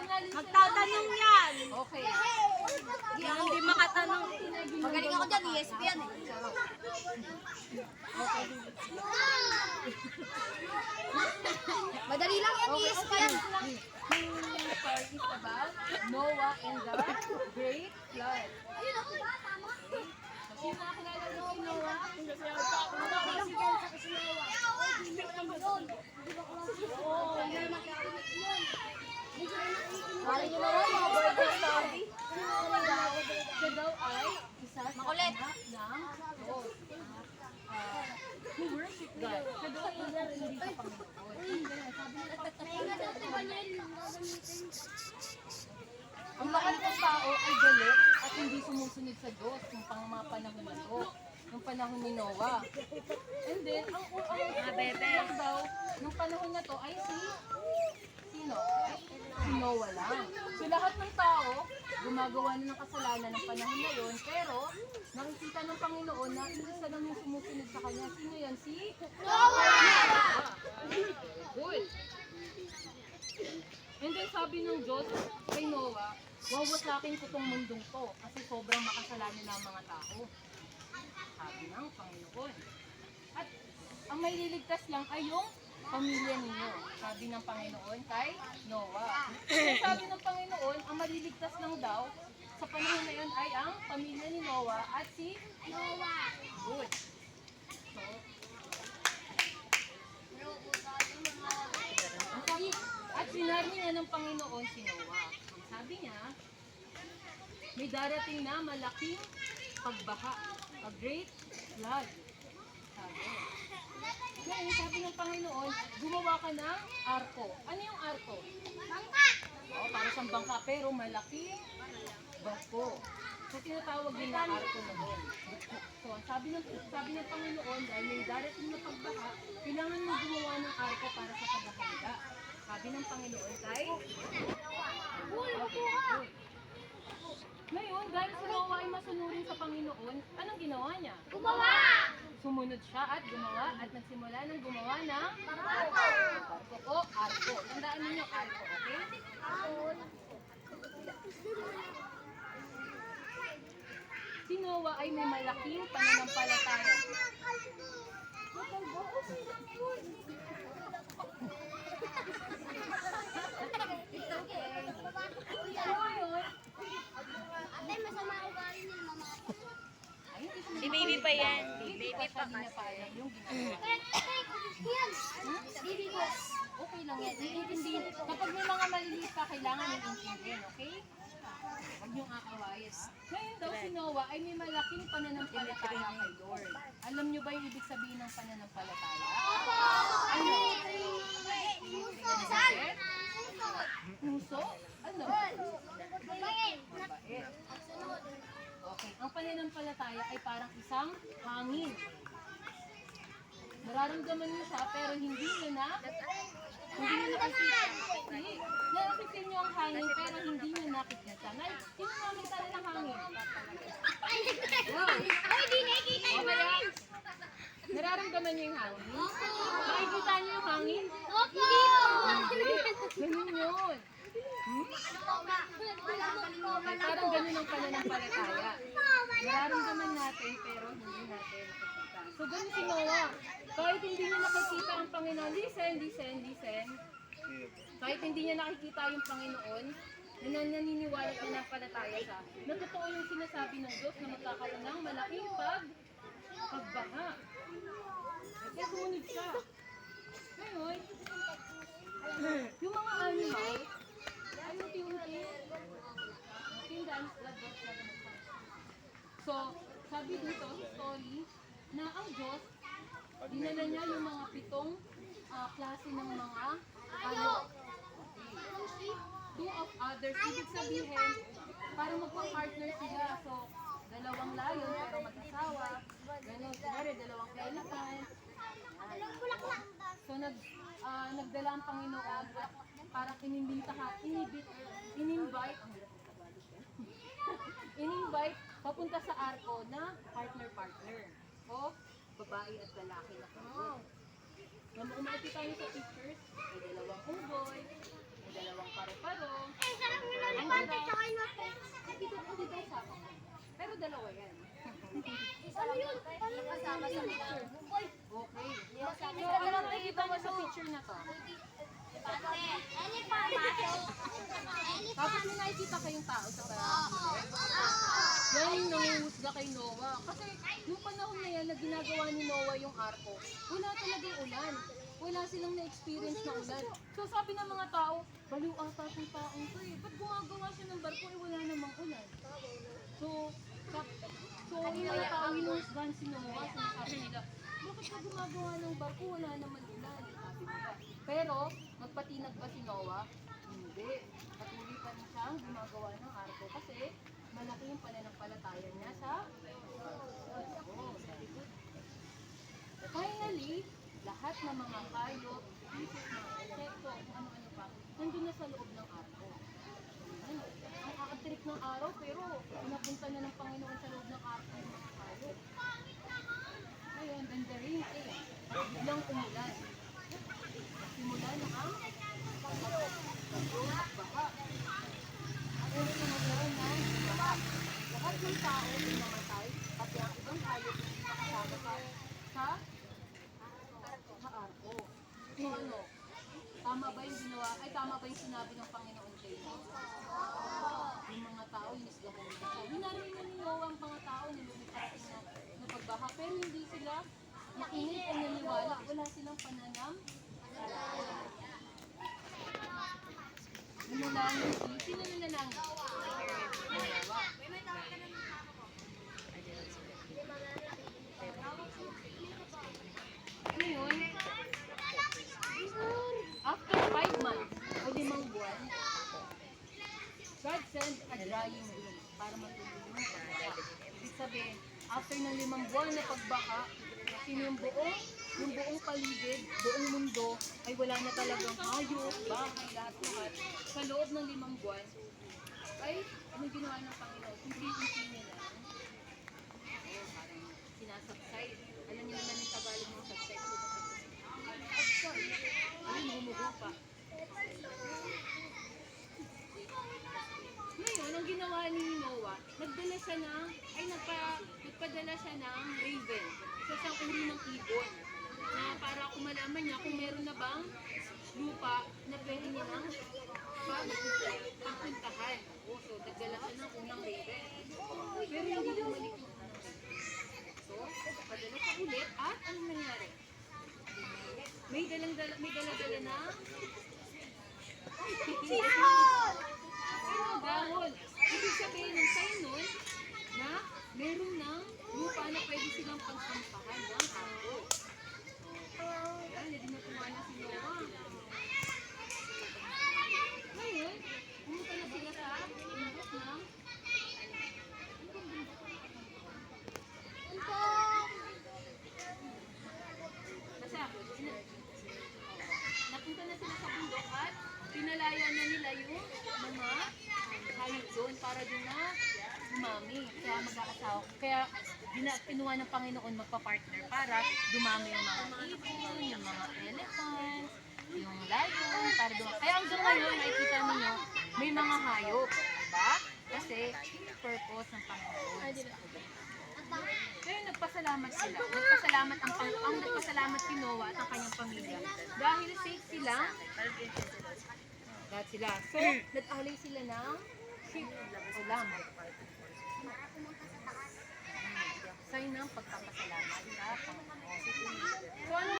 Magtatanong yan. Okay. Hindi makatanong. Magaling ako dyan, ESPN eh. Okay. Madali lang yan, ESPN. Part is about Noah and the Great Flood. Ayun ako ba? Tama. Sino nakakilala mo si Noah? Wala nyo naman, mga birthday story. Siya daw ay isa sa Makulit. anak ng Diyos. Who worship God. Siya daw ay hindi sa Panginoon. Ang mahal ng tao ay galit at hindi sumusunod sa Diyos nung mga panahon na to, nung panahon ni Noah. And then, ang lang daw nung panahon na to ay sino? Si Noah lang. So lahat ng tao, gumagawa na ng kasalanan ng panahon na yon, pero nakikita ng Panginoon na isa lang yung sumusunod sa kanya. Sino yan? Si Noah! Good. And then sabi ng Diyos kay Noah, wawasakin ko tong mundong to kasi sobrang makasalanan ng mga tao. Sabi ng Panginoon. At ang may liligtas lang ay yung pamilya ninyo. Sabi ng Panginoon kay Noah. Sabi ng Panginoon, ang maliligtas lang daw sa panahon na yun ay ang pamilya ni Noah at si Noah. Good. At sinabi niya ng Panginoon si Noah. Sabi niya, may darating na malaking pagbaha, a great flood. Sabi. Ngayon, sabi ng Panginoon, gumawa ka ng arko. Ano yung arko? Bangka! Oo, para siyang bangka, pero malaking barko. So, tinatawag din na arko na doon. So, sabi ng Panginoon, dahil may darating na pagbaha, kailangan mo gumawa ng arko para sa paghahanda. Sabi ng Panginoon kay ngayon, dahil si Noah ay masunurin sa Panginoon, anong ginawa niya? Gumawa! Sumunod siya at gumawa at nagsimula ng gumawa ng barko o arko. Tandaan ninyo arko, okay? Si Noah ay may malaking pananampalataya. Ate, masama ugali ni mama. Si baby pa yan. Baby pa Hindi niya pa alam yung ginagawa. Yan! Baby ko. Okay lang yan. Iintindihin. Kapag may mga maliliit pa, kailangan yung intindihin, okay? Huwag niyong aawayin. Ngayon daw si Noah ay may malaking pananampalataya kay Lord. Alam niyo ba yung ibig sabihin ng pananampalataya? Ano? Saan? Puso? Ano? Bangin! Mabait. Okay. Ang pananampalataya ay parang isang hangin. Nararamdaman niyo siya pero hindi niyo nakikita. Hindi. Nakikita niyo ang hangin pero hindi niyo nakikita. Sino nakikita na ng hangin? Ay, di nakikita yung hangin! Nararamdaman niyo yung hangin? Nakikita niyo yung hangin? Opo! Ganun yun. Ay, parang ganun ang pananampalataya. Nararamdaman natin pero hindi natin nakikita. So ganun si Noah. Kahit hindi niya nakikita ang Panginoon, listen. Kahit hindi niya nakikita yung Panginoon, naniniwala at nanampalataya siya. Natotoo yung sinasabi ng Diyos na magkakaroon ng malaking pagbaha. Kaya sumunod siya. Ngayon, yung mga animal, ay unti-unti. So, sabi dito sa story na ang Diyos, dinala niya yung mga 7 klase ng mga hayop. 2 of others. Ibig sabihin, para magpa-partner sila. So, 2 layon pero mag-asawa. Ganun, kunwari, 2 elephant. So, nagdala ang Panginoon para in-invite papunta sa arko na partner-partner. O, babae at lalaki na kayo. Kung makikita niyo sa pictures, may 2 unggoy, may 2 paro-paro, kasama sa picture. Boy, Okay. So, Hindi ano nakikita mo sa picture na to? Tapos may nakikita kayong tao sa parang. Yan yung nanguhusga kay Noah. Kasi yung panahon na yan na ginagawa ni Noah yung arko, wala talagang ulan. Wala silang na-experience na ulan. So sabi ng mga tao, baliw ata itong taong to eh. Ba't gumagawa siya ng barko eh wala namang ulan? So yung mga tao hinuhusgahan si Noah, sinasabi nila, bakit ka gumagawa ng barko? Wala naman ulan. Sabi nila. Pero, magpatinag pa si Noah? Hindi. Patuloy pa rin siyang gumagawa ng arko kasi malaki yung pananampalataya niya sa Diyos. Very good. Finally, lahat ng mga hayop, isip ng insekto, kung ano-ano pa, nandun na sa loob ng arko. Ano? Ang kakatirik ng araw, pero pinapunta na ng Panginoon sa loob ng arko yung mga hayop. Ngayon, then the rain came. Biglang umulan. Simula na ang pagbaha. Pero nagkaroon ng baha. Lahat ng tao ay namatay, pati ang ibang hayop ay nakasama sa arko. So ano, tama ba yung ginawa, ay tama ba yung sinabi ng Panginoon kay Noah? Yung mga tao, inisgahan nila siya. Hinarami na ni Noah ang mga tao, nilumitasin na pagbaha, pero hindi sila makinig o naniwala. Wala silang pananam. Nanalangin si, sino nanalangin? Noah. Ngayon, after 5 months o 5 buwan, God sent a drying wind para matulungan yung pagbaha. Ibig sabihin, after ng 5 buwan na pagbaha, yung buong paligid, buong mundo, ay wala na talagang hayop, bahay, lahat-lahat. Sa loob ng 5 buwan, ay anong ginawa ng Panginoon? Unti-unti nila. Parang sinasabsay. Alam niyo naman yung Tagalog ng sabsay. Ayun, humugo pa. Ngayon, ang ginawa ni Noah, nagpadala siya ng raven. Sa isang uri ng ibon. Na para kung malaman niya kung meron na bang lupa na pwede nilang pagpuntahan. So, nagdala siya ng unang raven. Pero hindi bumalik yung unang raven. So, padala siya ulit at anong nangyari? May dala-dala na dahon. Ibig sabihin ng sign nun na meron ng lupa na pwede silang pagsampahan ng arko. Yan, hindi natuwa na si Noah. Ngayon, pumunta na sila sa bundok ng napunta na sila sa bundok at pinalaya na nila yung mga hayop doon para doon na dumami. Kaya mag-aasawa. Kaya kinuha ng Panginoon magpa-partner para dumami yung mga ibon, yung mga elephants, yung lion, para dumami. Kaya hanggang ngayon, makikita ninyo, may mga hayop. Diba? Kasi purpose ng Panginoon. Kaya nagpasalamat sila. Nagpasalamat si Noah at ang kanyang pamilya. Dahil safe sila, lahat sila. So, nag-alay sila ng sheep o lamb. Sign ng pagpapasalamat sa Panginoon.